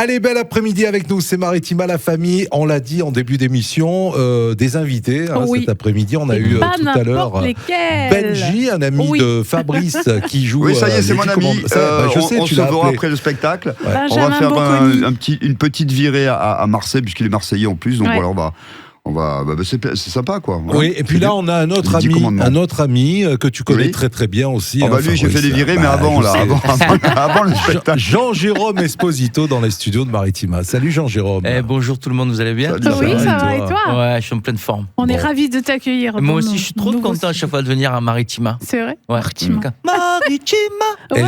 Allez, bel après-midi avec nous, c'est Maritima, la famille. On l'a dit en début d'émission, des invités. Cet après-midi, on a eu tout à l'heure Benji, un ami de Fabrice qui joue. Oui, ça y est, c'est mon ami. On se verra après le spectacle. Ouais. On va faire une petite virée à Marseille, puisqu'il est Marseillais en plus. Donc voilà, c'est sympa, quoi. Voilà. Oui, et puis là, on a un autre ami que tu connais très très bien aussi. Lui, j'ai fait des virées, mais avant le spectacle. Jean-Jérôme Esposito dans les studios de Maritima. Salut Jean-Jérôme. Bonjour tout le monde, vous allez bien? Oui, ça va, et toi? Ouais, je suis en pleine forme. On est ravis de t'accueillir. Moi aussi, je suis trop content à chaque fois de venir à Maritima. C'est vrai? Ouais. Maritima. Ouais.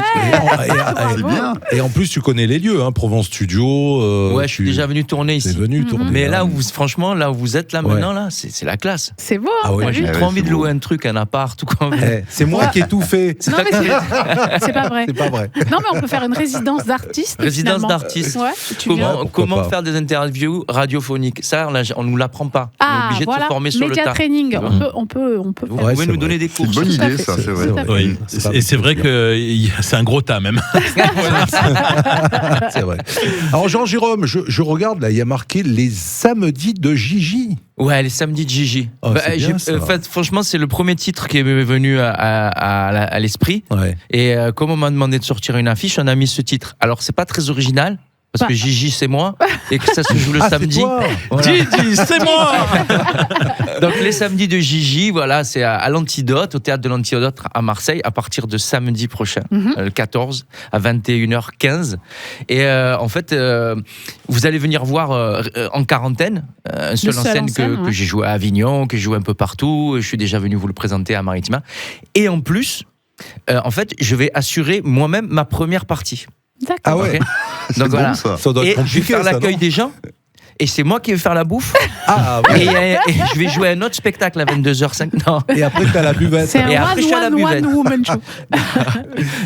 Et en plus, tu connais les lieux, Provence Studio. Ouais, je suis déjà venu tourner ici. Mais là, franchement, là où vous êtes, là, maintenant, là, c'est la classe. C'est beau. Moi, j'ai trop envie de louer un truc, un appart, tout comme. C'est moi qui ai tout fait. Non, mais c'est pas vrai. C'est pas vrai. Non, mais on peut faire une résidence d'artiste. Résidence d'artiste. Comment faire des interviews radiophoniques? Ça, on nous l'apprend pas. On est obligé de se former sur le tas. Média training. On peut. Vous pouvez nous donner des cours. C'est une bonne idée, ça, c'est vrai. Oui. Et c'est vrai que c'est un gros tas même. C'est vrai. Alors Jean-Jérôme, je regarde là, il y a marqué les samedis de Gigi. Ouais, les samedis de Gigi. Franchement, c'est le premier titre qui est venu à l'esprit. Ouais. Et comme on m'a demandé de sortir une affiche, on a mis ce titre. Alors, c'est pas très original. Parce que Gigi, c'est moi, et que ça se joue le samedi. Voilà. Gigi, c'est moi. Donc, les samedis de Gigi, voilà, c'est à l'Antidote, au théâtre de l'Antidote à Marseille, à partir de samedi prochain, le 14, à 21h15. Et en fait, vous allez venir voir en quarantaine, un seul en scène que j'ai joué à Avignon, que j'ai joué un peu partout. Je suis déjà venu vous le présenter à Maritima. Et en plus, en fait, je vais assurer moi-même ma première partie. D'accord. Ah ouais. Okay. Donc voilà. Ça doit être compliqué, je vais faire l'accueil des gens. Et c'est moi qui vais faire la bouffe. Ouais. Et je vais jouer un autre spectacle à 22h05. Non. Et après, tu as la buvette. C'est one woman show.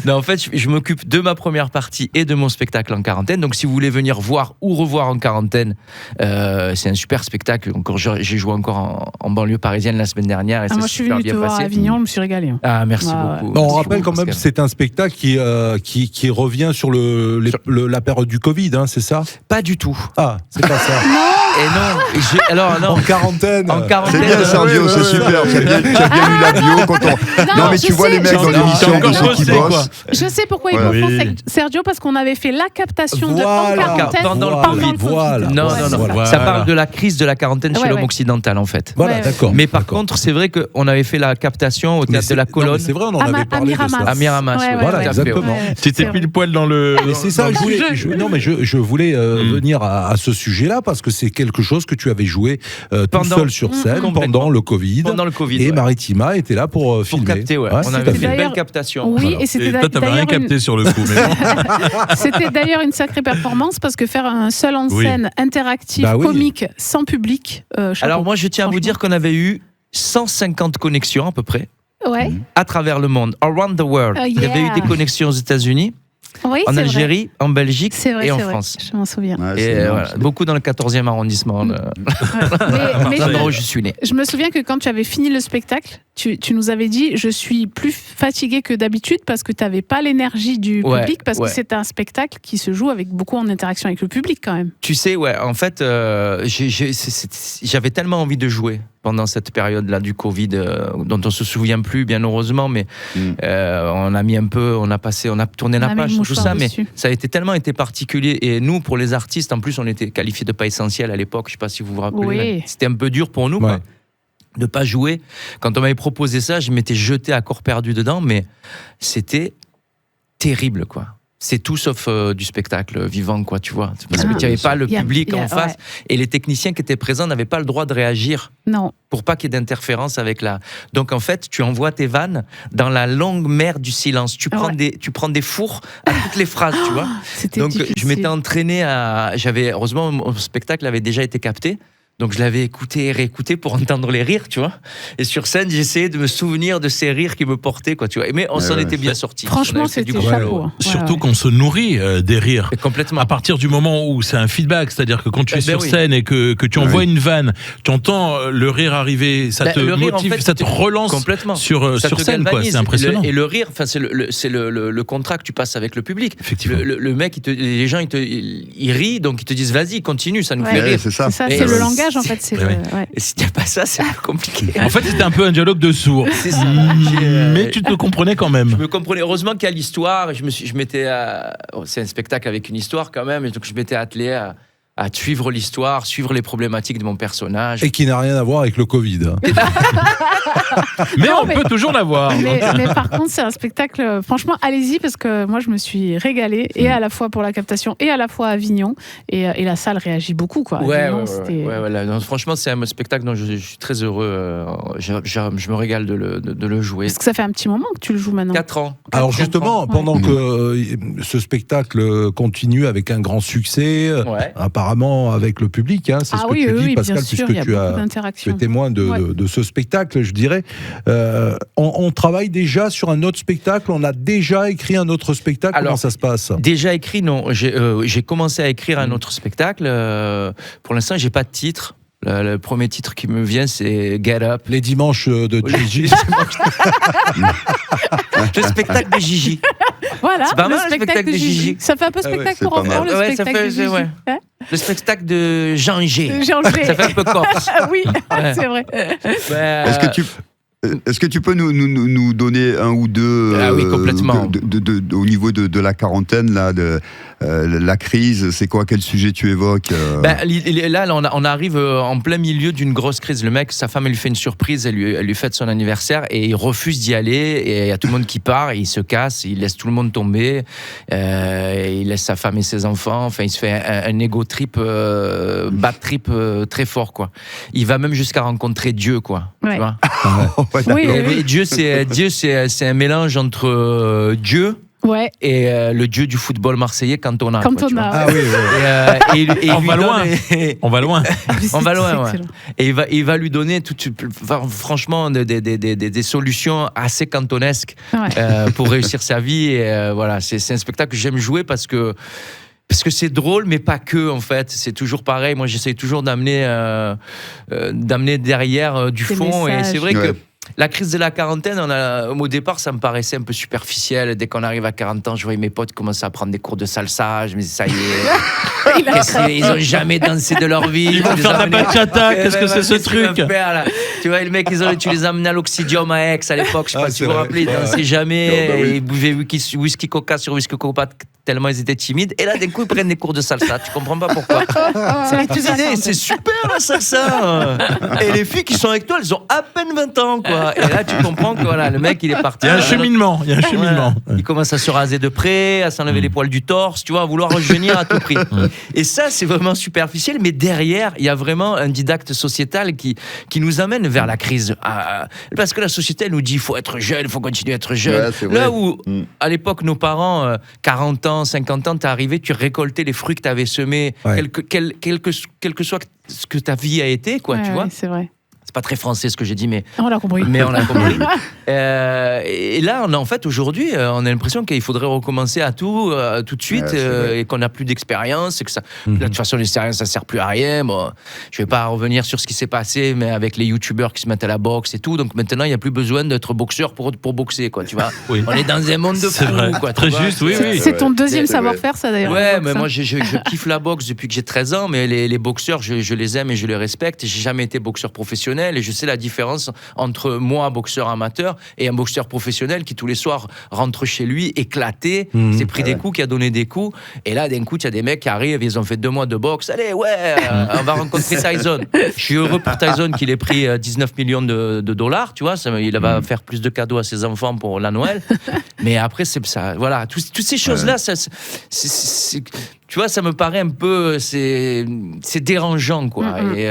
Non, en fait, je m'occupe de ma première partie et de mon spectacle en quarantaine. Donc, si vous voulez venir voir ou revoir en quarantaine, c'est un super spectacle. J'ai joué encore en banlieue parisienne la semaine dernière. Et moi, je suis venu te voir à Avignon, je me suis régalé. Ah, merci beaucoup. Bon, on rappelle quand même, c'est un spectacle qui revient sur la période du Covid, c'est ça? Pas du tout. Ah, c'est pas ça. Et non. En quarantaine. C'est bien, Sergio, c'est super. Tu as bien lu la bio. Non, mais tu vois les mecs dans l'émission, tous ceux qui bossent. Je sais pourquoi ils confondent Sergio, parce qu'on avait fait la captation de en quarantaine pendant le Covid. Non. Ça parle de la crise de la quarantaine chez l'homme occidental, en fait. Voilà, d'accord. Mais par contre, c'est vrai qu'on avait fait la captation au théâtre de la Colonne. C'est vrai, on en avait parlé de ça. À Miramas. Voilà, exactement. C'était pile poil dans le. Mais c'est ça, je voulais venir à ce sujet-là, parce que c'est quelque chose que tu avais joué tout seul sur scène pendant le Covid. Et Maritima était là pour filmer. Pour capter, on avait fait une belle captation. Oui, et c'était toi, t'avais rien capté sur le coup. C'était d'ailleurs une sacrée performance, parce que faire un seul en scène interactif, comique, sans public. Alors moi, je tiens à vous dire qu'on avait eu 150 connexions à peu près. Ouais. À travers le monde, around the world. Il y avait eu des connexions aux États-unis. Oui, en Algérie, en Belgique et en France. Je m'en souviens. Beaucoup dans le 14e arrondissement. L'endroit où je suis né. Je me souviens que quand tu avais fini le spectacle, tu nous avais dit: je suis plus fatigué que d'habitude, parce que tu n'avais pas l'énergie du public, parce que c'est un spectacle qui se joue avec beaucoup en interaction avec le public quand même. Tu sais, en fait, j'avais tellement envie de jouer pendant cette période-là du Covid, dont on se souvient plus, bien heureusement, mais on a mis un peu, on a tourné la page, tout ça, mais ça a tellement été particulier. Et nous, pour les artistes, en plus, on était qualifiés de pas essentiels à l'époque. Je sais pas si vous vous rappelez. C'était un peu dur pour nous, quoi, de pas jouer. Quand on m'avait proposé ça, je m'étais jeté à corps perdu dedans, mais c'était terrible, quoi. C'est tout sauf du spectacle vivant, quoi, tu vois. Parce que tu n'avais pas le public en face, et les techniciens qui étaient présents n'avaient pas le droit de réagir. Non. Pour pas qu'il y ait d'interférence avec la. Donc en fait, tu envoies tes vannes dans la longue mer du silence. Tu prends des fours à toutes les phrases, tu vois. C'était donc difficile. je m'étais entraîné heureusement, mon spectacle avait déjà été capté. Donc je l'avais écouté et réécouté pour entendre les rires, tu vois. Et sur scène, j'essayais de me souvenir de ces rires qui me portaient, quoi, tu vois. Mais on s'en était bien sortis. Franchement, c'était chapeau. Surtout qu'on se nourrit des rires. Et complètement. À partir du moment où c'est un feedback, c'est-à-dire que quand tu es sur scène et que tu envoies une vanne, tu entends le rire arriver, ça te motive, en fait, ça te relance complètement sur scène, quoi. C'est impressionnant. Et le rire, c'est le contrat que tu passes avec le public. Effectivement. Le mec, les gens, ils rient, donc ils te disent vas-y, continue, ça nous fait rire. C'est ça. C'est le langage, en fait. Et si t'as pas ça, c'est un peu compliqué. En fait, c'était un peu un dialogue de sourds. C'est ça. Mais tu te comprenais quand même. Je me comprenais. Heureusement qu'il y a l'histoire. C'est un spectacle avec une histoire quand même. Et donc je m'étais attelé à suivre l'histoire, suivre les problématiques de mon personnage. Et qui n'a rien à voir avec le Covid. mais on peut toujours l'avoir. Mais par contre, c'est un spectacle, franchement, allez-y, parce que moi, je me suis régalée, et à la fois pour la captation, et à la fois à Avignon, et la salle réagit beaucoup, quoi. Donc, franchement, c'est un spectacle dont je suis très heureux. Je me régale de le jouer. Parce que ça fait un petit moment que tu le joues maintenant. 4 ans. Alors justement, pendant que ce spectacle continue avec un grand succès, apparemment avec le public, hein, c'est ce que tu dis, Pascal, puisque tu es témoin de ce spectacle, je dirais. On travaille déjà sur un autre spectacle, on a déjà écrit un autre spectacle. Alors, comment ça se passe? Déjà écrit, non. J'ai commencé à écrire un autre spectacle. Pour l'instant, j'ai pas de titre. Le premier titre qui me vient, c'est Get Up. Les dimanches de Gigi. Le spectacle de Gigi. Voilà, c'est pas mal, le spectacle de Gigi. Ça fait un peu spectacle pour enfants, le spectacle de Gigi. Le spectacle de Jean G. Ça fait un peu corse. Oui, c'est vrai. Est-ce que tu peux nous donner un ou deux complètement. Au niveau de la quarantaine, là, la crise, c'est quoi? Quel sujet tu évoques? Là, on arrive en plein milieu d'une grosse crise. Le mec, sa femme, elle lui fait une surprise, elle lui fête son anniversaire et il refuse d'y aller. Et il y a tout le monde qui part, et il se casse, il laisse tout le monde tomber, il laisse sa femme et ses enfants. Enfin, il se fait un ego trip, bad trip très fort, quoi. Il va même jusqu'à rencontrer Dieu, quoi. Ouais. Tu vois. Oui. Dieu, c'est un mélange entre Dieu. Ouais. Et le dieu du football marseillais, Cantona. Ah oui. On va loin. On va loin. On va loin, ouais. Et il va lui donner franchement des solutions assez cantonesques pour réussir sa vie. Et voilà, c'est un spectacle que j'aime jouer parce que c'est drôle, mais pas que, en fait. C'est toujours pareil. Moi, j'essaie toujours d'amener derrière du fond. Et c'est vrai que la crise de la quarantaine, au départ, ça me paraissait un peu superficiel. Dès qu'on arrive à 40 ans, je voyais mes potes commencer à prendre des cours de salsa. Je me disais, ça y est, ils n'ont jamais dansé de leur vie. Ils vont faire de la bachata. Qu'est-ce que c'est ce truc? Tu vois, le mec, tu les amenais à l'Oxydium à Aix à l'époque. Je sais pas si vous vous rappelez, ils dansaient jamais. Ils buvaient whisky coca sur whisky coca tellement ils étaient timides. Et là, d'un coup, ils prennent des cours de salsa. Tu comprends pas pourquoi. C'est super la salsa. Et les filles qui sont avec toi, elles ont à peine 20 ans, quoi. Et là, tu comprends que voilà, le mec, il est parti. Il y a un cheminement. Il commence à se raser de près, à s'enlever les poils du torse, tu vois, à vouloir revenir à tout prix. Et ça, c'est vraiment superficiel. Mais derrière, il y a vraiment un didacte sociétal qui nous amène vers la crise. Parce que la société, elle nous dit, il faut être jeune, il faut continuer à être jeune. Ouais, là où, à l'époque, nos parents, 40 ans, 50 ans, t'es arrivé, tu récoltais les fruits que t'avais semés, quel que soit ce que ta vie a été, quoi, tu vois. C'est vrai. C'est pas très français ce que j'ai dit, mais on l'a compris. Mais on l'a compris. Et là, en fait, aujourd'hui, on a l'impression qu'il faudrait recommencer à tout de suite, et qu'on n'a plus d'expérience, et que ça. De toute façon, l'expérience, ça sert plus à rien. Bon, je vais pas revenir sur ce qui s'est passé, mais avec les youtubeurs qui se mettent à la boxe et tout. Donc maintenant, il y a plus besoin d'être boxeur pour boxer, quoi. Tu vois. Oui. On est dans un monde de fous, quoi. Très juste, oui. C'est ton deuxième savoir-faire, ça d'ailleurs. Ouais, mais moi, je kiffe la boxe depuis que j'ai 13 ans, mais les boxeurs, je les aime et je les respecte. J'ai jamais été boxeur professionnel. Et je sais la différence entre moi, boxeur amateur, et un boxeur professionnel qui tous les soirs rentre chez lui éclaté, s'est pris des coups, qui a donné des coups. Et là, d'un coup, il y a des mecs qui arrivent, ils ont fait 2 mois de boxe. Allez, on va rencontrer Tyson. Je suis heureux pour Tyson qu'il ait pris 19 millions de dollars, tu vois. Il va faire plus de cadeaux à ses enfants pour la Noël. Mais après, c'est ça. Voilà, toutes ces choses-là, tu vois, ça me paraît un peu, c'est dérangeant, quoi. Mais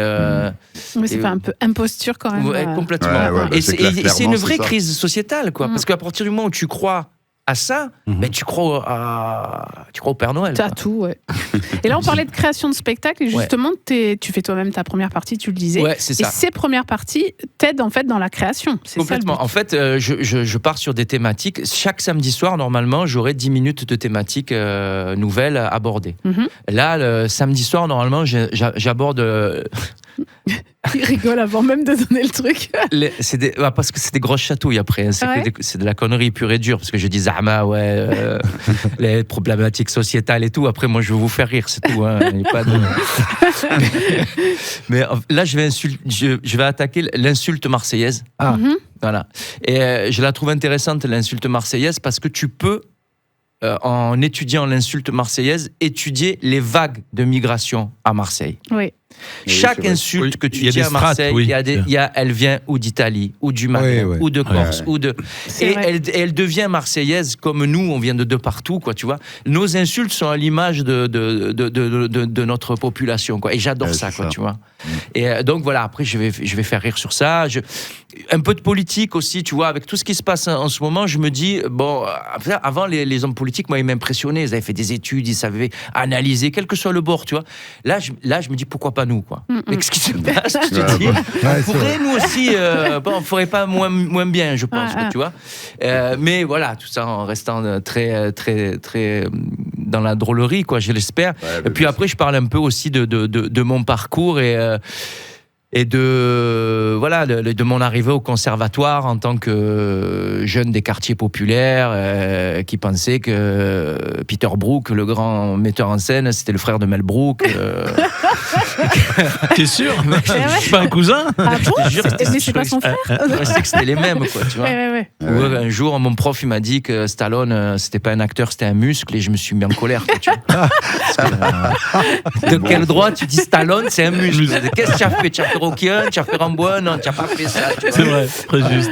ça fait un peu imposture quand même. Ouais, complètement. Et c'est une vraie crise sociétale, quoi. Parce qu'à partir du moment où tu crois à ça, mais tu crois au Père Noël. T'as tout, ouais. Et là, on parlait de création de spectacle, et justement, tu fais toi-même ta première partie, tu le disais. Ouais, c'est ça. Et ces premières parties t'aident en fait dans la création. C'est complètement. Ça, le but. En fait, je pars sur des thématiques. Chaque samedi soir, normalement, j'aurai 10 minutes de thématiques nouvelles à aborder. Là, le samedi soir, normalement, j'aborde... Il rigole avant même de donner le truc. Parce que c'est des grosses chatouilles après. C'est de la connerie pure et dure. Parce que je dis Zahma, les problématiques sociétales et tout. Après, moi, je veux vous faire rire, c'est tout. Hein. Pas de... mais là, je vais attaquer l'insulte marseillaise. Voilà. Et je la trouve intéressante, l'insulte marseillaise, parce que tu peux, en étudiant l'insulte marseillaise, étudier les vagues de migration à Marseille. Oui. Chaque insulte que tu dis à Marseille, elle vient ou d'Italie, ou du Maghreb, ou de Corse, et elle devient marseillaise comme nous, on vient de partout, quoi, tu vois. Nos insultes sont à l'image de notre population, quoi. Et j'adore ça, quoi, tu vois. Et donc voilà, après je vais faire rire sur ça. Un peu de politique aussi, tu vois, avec tout ce qui se passe en ce moment, je me dis, bon, avant les hommes politiques, moi, ils m'impressionnaient, ils avaient fait des études, ils savaient analyser, quel que soit le bord, tu vois. Là, je me dis, pourquoi pas nous, quoi. Avec ce qui se passe, je te dis, on pourrait nous aussi, on ferait pas moins bien, je pense, tu vois. Mais voilà, tout ça en restant très, très, très dans la drôlerie, quoi, je l'espère. Et puis après, je parle un peu aussi de mon parcours et de mon arrivée au conservatoire en tant que jeune des quartiers populaires qui pensait que Peter Brook, le grand metteur en scène, c'était le frère de Mel Brooks. T'es sûr? C'est pas un cousin? Ah bon? Mais c'est pas son frère? Je sais que c'était les mêmes, quoi, tu vois. Un jour, mon prof, il m'a dit que Stallone, c'était pas un acteur, c'était un muscle, et je me suis mis en colère, quoi, tu vois. De quel droit tu dis Stallone, c'est un muscle? Qu'est-ce que tu as fait? Tu as fait Rocky 1, tu as fait Rambo 1? Non, tu n'as pas fait ça. C'est vrai, très juste.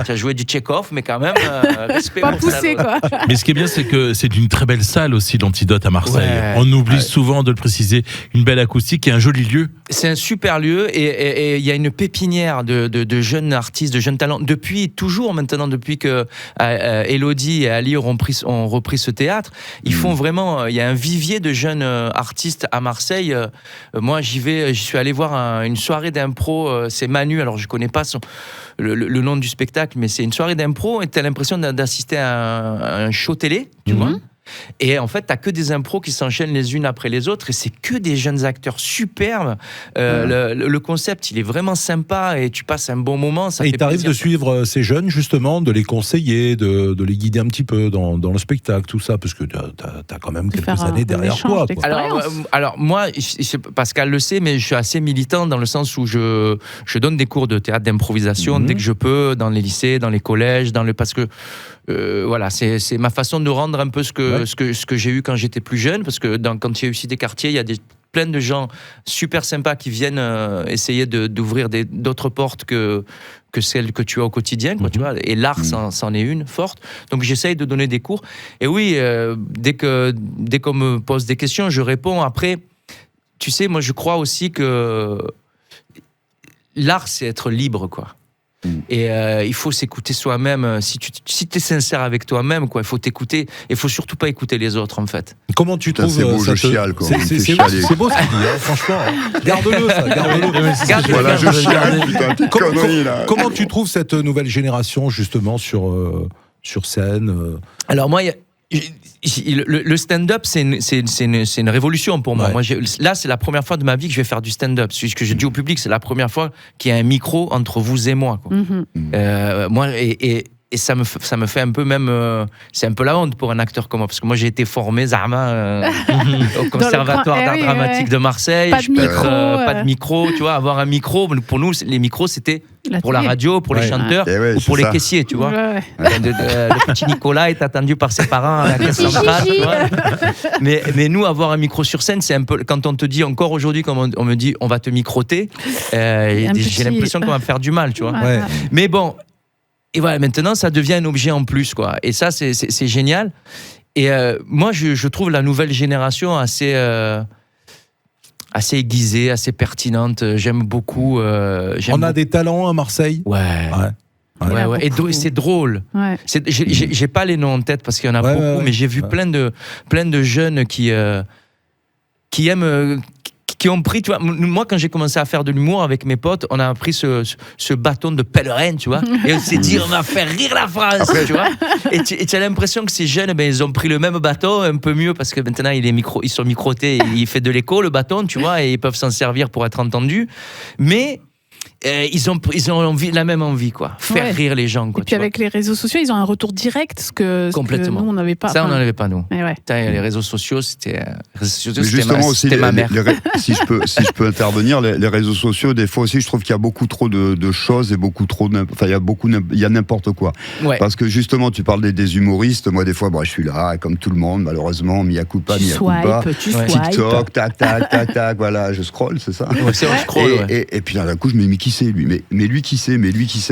Tu as joué du Tchekhov, mais quand même, respect pas pour poussé, quoi. Mais ce qui est bien, c'est que c'est une très belle salle aussi, l'Antidote à Marseille. On oublie souvent de le préciser. Une belle acoustique et un joli lieu. C'est un super lieu, et il y a une pépinière de jeunes artistes, de jeunes talents. Depuis que Elodie et Ali ont repris ce théâtre, ils font vraiment... Il y a un vivier de jeunes artistes à Marseille. Moi, j'y suis allé voir une soirée d'impro. C'est Manu, alors je connais pas le nom du spectacle, mais c'est une soirée d'impro et tu as l'impression d'assister à un show télé, tu vois. Et en fait, t'as que des impros qui s'enchaînent les unes après les autres, et c'est que des jeunes acteurs superbes. Le concept, il est vraiment sympa, et tu passes un bon moment. Et il t'arrive de suivre ces jeunes, justement, de les conseiller, de les guider un petit peu dans le spectacle, tout ça, parce que t'as quand même quelques années derrière toi. Alors moi, Pascal le sait, mais je suis assez militant dans le sens où je donne des cours de théâtre d'improvisation dès que je peux, dans les lycées, dans les collèges, parce que voilà, c'est ma façon de rendre un peu ce que j'ai eu quand j'étais plus jeune, parce que quand il y a aussi des quartiers, il y a plein de gens super sympas qui viennent essayer d'ouvrir d'autres portes que celles que tu as au quotidien, quoi, tu vois. Et l'art, c'en est une forte. Donc j'essaye de donner des cours. Et oui, dès qu'on me pose des questions, je réponds. Après, tu sais, moi je crois aussi que l'art, c'est être libre, quoi. Et il faut s'écouter soi-même. Si tu es sincère avec toi-même, quoi, il faut t'écouter. Il faut surtout pas écouter les autres, en fait. Comment tu trouves c'est beau, je chiale, quoi. C'est beau ce qu'il dit, hein, franchement. Garde-le, ça. Garde-le. Voilà, je chiale, putain, connerie, là. Comment tu trouves cette nouvelle génération, justement, sur scène Alors moi, le stand-up, c'est une révolution pour moi. Là, c'est la première fois de ma vie que je vais faire du stand-up. Ce que je dis au public, c'est la première fois qu'il y a un micro entre vous et moi, quoi. Moi, et ça me fait un peu même... c'est un peu la honte pour un acteur comme moi, parce que moi j'ai été formé au Conservatoire d'art dramatique de Marseille. Pas de micro, tu vois. Avoir un micro, pour nous, les micros, c'était pour la radio, pour les chanteurs ou pour les caissiers, tu vois. Le petit Nicolas est attendu par ses parents à la caisse centrale. Mais nous, avoir un micro sur scène, c'est un peu... Quand on te dit encore aujourd'hui, comme on me dit, on va te microter, j'ai l'impression qu'on va me faire du mal, tu vois. Mais bon... Et voilà, maintenant, ça devient un objet en plus, quoi. Et ça, c'est génial. Et moi, je trouve la nouvelle génération assez aiguisée, assez pertinente. J'aime beaucoup. On a des talents à Marseille. Ouais. Et c'est drôle. Ouais. J'ai pas les noms en tête parce qu'il y en a beaucoup, mais j'ai vu plein de jeunes qui aiment. Qui ont pris, tu vois, moi quand j'ai commencé à faire de l'humour avec mes potes, on a pris ce bâton de pèlerin, tu vois, et on s'est dit on va faire rire la France, tu vois. Et tu as l'impression que ces jeunes, ils ont pris le même bâton, un peu mieux parce que maintenant ils sont microtés, il fait de l'écho le bâton, tu vois, et ils peuvent s'en servir pour être entendus, mais ils ont la même envie, quoi. Faire rire les gens, quoi. Et puis avec les réseaux sociaux, ils ont un retour direct, ce que nous, on n'avait pas. Ça, on n'en avait pas, nous. Les réseaux sociaux, c'était ma mère. Si je peux intervenir, les réseaux sociaux, des fois aussi, je trouve qu'il y a beaucoup trop de choses et beaucoup trop il y a n'importe quoi. Ouais. Parce que justement, tu parles des humoristes. Moi, des fois, je suis là, comme tout le monde, malheureusement, mea culpa. TikTok, tac, voilà, je scroll, c'est ça. Et puis d'un coup, je me dis, mais qui c'est lui, mais lui qui c'est.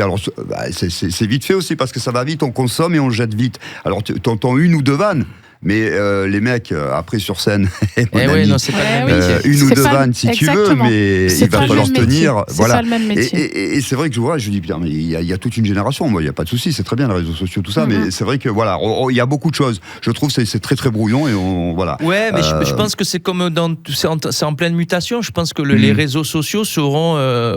Alors c'est vite fait aussi parce que ça va vite, on consomme et on jette vite. Alors tu entends une ou deux vannes. Mais les mecs, après sur scène, c'est pas une ou deux vannes si tu veux, mais il va falloir tenir. Voilà. Ça, le même métier. Et c'est vrai que je dis bien, mais il y a toute une génération. Moi, il y a pas de souci, c'est très bien les réseaux sociaux, tout ça, mais c'est vrai que voilà, il y a beaucoup de choses. Je trouve que c'est très très brouillon et voilà. Ouais, mais je pense que c'est comme c'est en pleine mutation. Je pense que les réseaux sociaux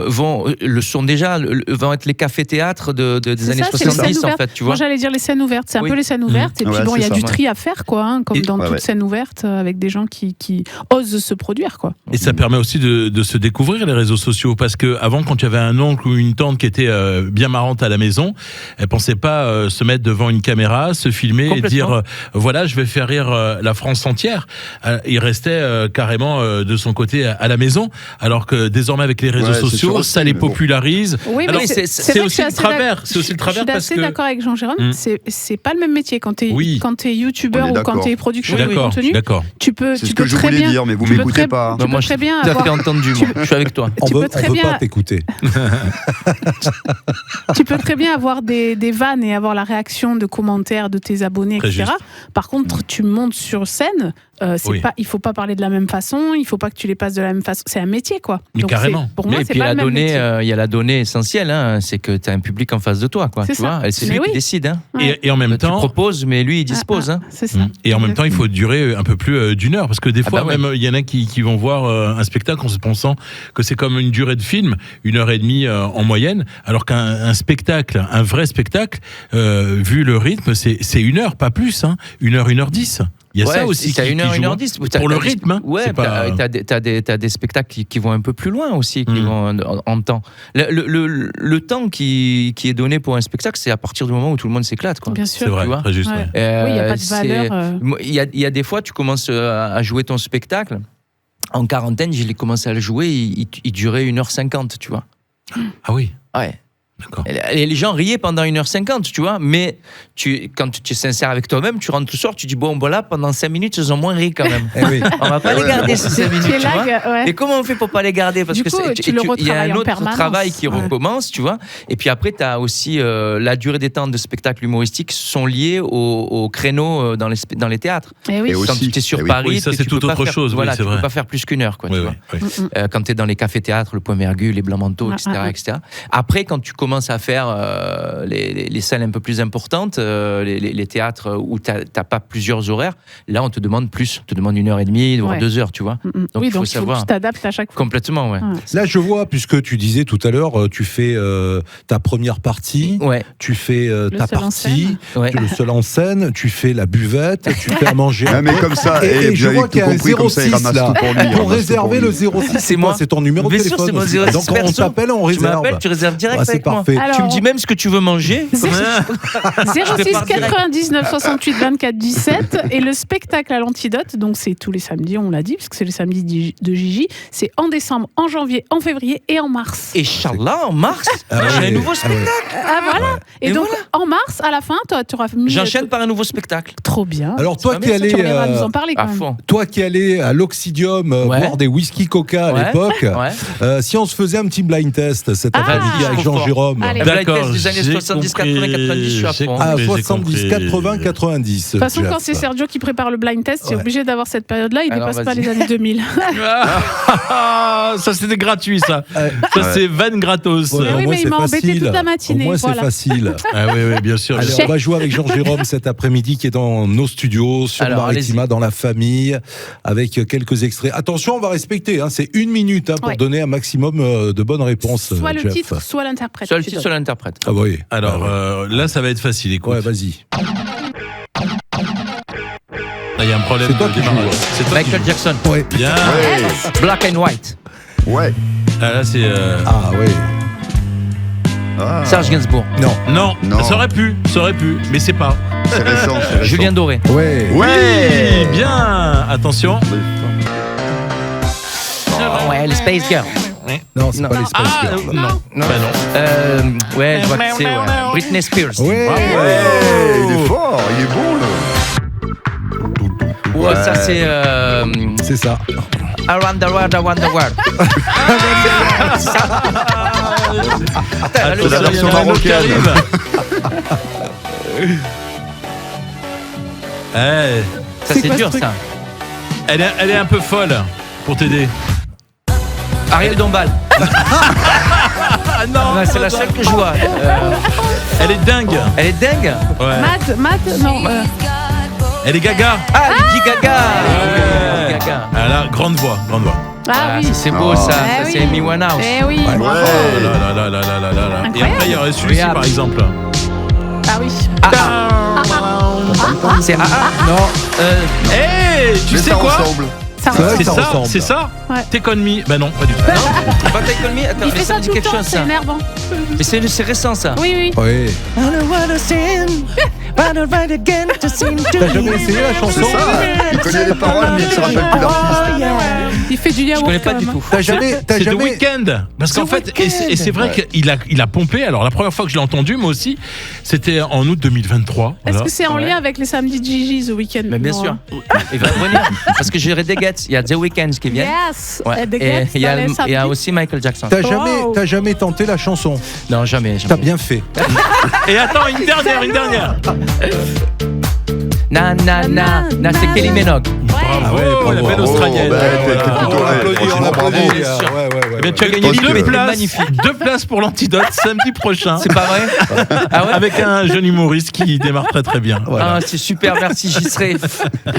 vont être les cafés-théâtres des années 70 en fait. Tu vois. Moi, j'allais dire les scènes ouvertes. C'est un peu les scènes ouvertes. Et puis bon, il y a du tri à faire, quoi. Comme dans toute scène ouverte, avec des gens qui osent se produire, quoi. Et ça permet aussi de se découvrir les réseaux sociaux, parce que avant, quand tu avais un oncle ou une tante qui était bien marrante à la maison, elle pensait pas se mettre devant une caméra, se filmer et dire voilà, je vais faire rire la France entière. Il restait carrément de son côté à la maison, alors que désormais avec les réseaux sociaux, ça les popularise. Oui, alors, c'est aussi le travers. C'est aussi le travers parce que. Je suis assez d'accord avec Jean-Jérôme. C'est pas le même métier quand t'es youtubeur ou quand t'es producteur de contenu. Tu peux très bien dire, mais vous m'écoutez pas. Moi, je t'ai entendu. Je suis avec toi. On veut pas t'écouter. Tu peux très bien avoir des vannes et avoir la réaction de commentaires de tes abonnés, etc. Par contre, tu montes sur scène. Il faut pas parler de la même façon, il faut pas que tu les passes de la même façon. C'est un métier, quoi. Mais donc carrément. Pour moi, c'est pas le même métier. Il y a la donnée essentielle, c'est que tu as un public en face de toi, quoi. Tu vois, c'est lui qui décide. Et en même temps, tu proposes, mais lui il dispose. C'est ça. Et en même temps, il faut durer un peu plus d'une heure, parce que des fois, même il y en a qui vont voir un spectacle en se pensant que c'est comme une durée de film, 1h30 en moyenne, alors qu'un spectacle, un vrai spectacle, vu le rythme, c'est 1 heure, pas plus, 1h, 1h10. Il y a ça aussi. T'as 1h, 1h10. Pour le rythme. T'as des spectacles qui vont un peu plus loin aussi, qui vont en temps. Le temps qui est donné pour un spectacle, c'est à partir du moment où tout le monde s'éclate, quoi. Bien sûr. C'est vrai, très juste. Oui, il n'y a pas de valeur. Il y a des fois, tu commences à jouer ton spectacle. En quarantaine, j'ai commencé à le jouer, il durait 1h50, tu vois. Ah oui. Ouais. D'accord. Et les gens riaient pendant 1h50, tu vois, mais quand tu es sincère avec toi-même, tu rentres le soir, tu dis bon, voilà, pendant 5 minutes, ils ont moins ri quand même. On va pas les garder ces 5 minutes, tu vois. Et comment on fait pour pas les garder? Parce que il y a un autre travail qui recommence, tu vois. Et puis après, tu as aussi la durée des temps de spectacle humoristique sont liés au créneau dans les théâtres. Quand tu es sur Paris, ça c'est tout autre chose. Voilà, tu peux pas faire plus qu'1 heure, quoi. Quand tu es dans les cafés-théâtres, le Point Virgule, les Blancs-Manteaux, etc. Après, quand tu commences à faire les salles un peu plus importantes, les théâtres où tu n'as pas plusieurs horaires, là on te demande plus, on te demande 1h30, voire 2 heures, tu vois. Donc il faut savoir. Tu t'adaptes à chaque fois. Complètement, ouais. Là je vois, puisque tu disais tout à l'heure, tu fais ta première partie, tu fais ta partie, le seul en scène, tu fais la buvette, tu fais à manger. Mais comme ça, et je vois qu'il y a un 06 là, pour réserver le 06, c'est moi, c'est ton numéro de téléphone. Donc quand on t'appelle, on réserve. Tu réserves direct avec moi. Alors, tu me dis même ce que tu veux manger. 06 99 68 24 17 et le spectacle à l'Antidote, donc c'est tous les samedis, on l'a dit, parce que c'est le samedi de Gigi. C'est en décembre, en janvier, en février et en mars. Et Inch'Allah, en mars, j'ai un nouveau spectacle. Voilà. Et donc en mars, à la fin, tu auras mis. J'enchaîne par un nouveau spectacle. Trop bien. Alors toi qui allais, nous en parler quand même. Toi qui allais à l'Oxydium boire des whisky Coca à l'époque, si on se faisait un petit blind test cet après-midi avec Jean-Jérôme. Jérôme. D'accord. Les années 70, 80, 90, je suis à fond. 70, 80, 90. De toute façon, quand c'est Sergio qui prépare le blind test, c'est obligé d'avoir cette période-là. Il ne dépasse pas les années 2000. Ça, c'était gratuit, ça. Ça, c'est vanne gratos. Oui, mais il m'a embêté toute la matinée. Au moins, c'est facile. Oui, bien sûr. Allez, on va jouer avec Jean-Jérôme cet après-midi qui est dans nos studios, sur Maritima, dans la famille, avec quelques extraits. Attention, on va respecter. C'est 1 minute pour donner un maximum de bonnes réponses. Soit le titre, soit l'interprète. Soit le titre, soit l'interprète. Ah oui. Alors, là, ça va être facile. Écoute. Ouais, vas-y. Il y a un problème. C'est toi qui joues. Michael Jackson. Ouais. Bien. Ouais. Black and White. Ouais. Là, c'est. Ah, oui. Serge Gainsbourg. Non. Ça aurait pu, mais c'est pas. C'est récent. Julien Doré. Ouais. Oui, bien. Attention. Ouais, les Space Girls. Non, c'est pas les Space Girls. Non. Ouais, je vois que c'est Britney Spears. Ouais. Il est fort, il est bon là. Ouais, ça c'est. C'est ça. Around the world, around the world. C'est la version marocaine. Ça c'est dur ça. Elle est un peu folle pour t'aider. Ariel Dombal. Non, c'est la seule que je vois. Elle est dingue. Elle est dingue. Ouais. Matt, non. Elle est gaga. Lady Gaga. Ouais. Gaga. Elle a grande voix. Ah oui. C'est beau ça. Ça c'est Amy Winehouse. Eh oui. Oh là. Et après il y aurait celui-ci par exemple. Ah oui. C'est Non. Tu sais quoi? C'est ça. Ouais. Take on me. Ben non, pas du tout. Non, pas Take on me. Attends, Il fait ça tout le temps, c'est énervant. Mais c'est récent ça. Oui. Oui. T'as jamais essayé la chanson? C'est ça. Il connaît les paroles, mais il ne se rappelle plus l'artiste. Il fait du yaourt. Je connais pas du tout. C'est The Weeknd. Parce qu'en fait, et c'est vrai qu'il a pompé. Alors la première fois que je l'ai entendu, moi aussi, c'était en août 2023. Est-ce que c'est en lien avec les samedis de Gigi, The Weeknd? Mais bien sûr. Il va revenir. Parce que j'ai des gets. Il y a The Weeknd qui vient. Yes. Et il y a aussi Michael Jackson. T'as jamais tenté la chanson? Non, jamais. T'as bien fait. Et attends, une dernière. Na, c'est Kelly Minogue. Bravo, la belle Australienne. Tu as gagné 2 places pour l'Antidote samedi prochain. C'est pas vrai? Ah ouais? Avec un jeune humoriste qui démarre très bien. Voilà. C'est super, merci, j'y serai.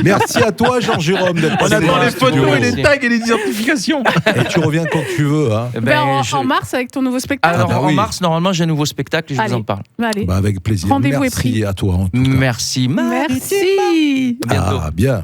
Merci à toi, Jean-Jérôme, d'être On attend les photos et les tags et les identifications. Et tu reviens quand tu veux. En mars, avec ton nouveau spectacle. Alors, en mars, normalement, j'ai un nouveau spectacle et je vous en parle. Allez. Avec plaisir. Rendez-vous est pris. Merci à toi. Merci. Merci. À bientôt. Bien.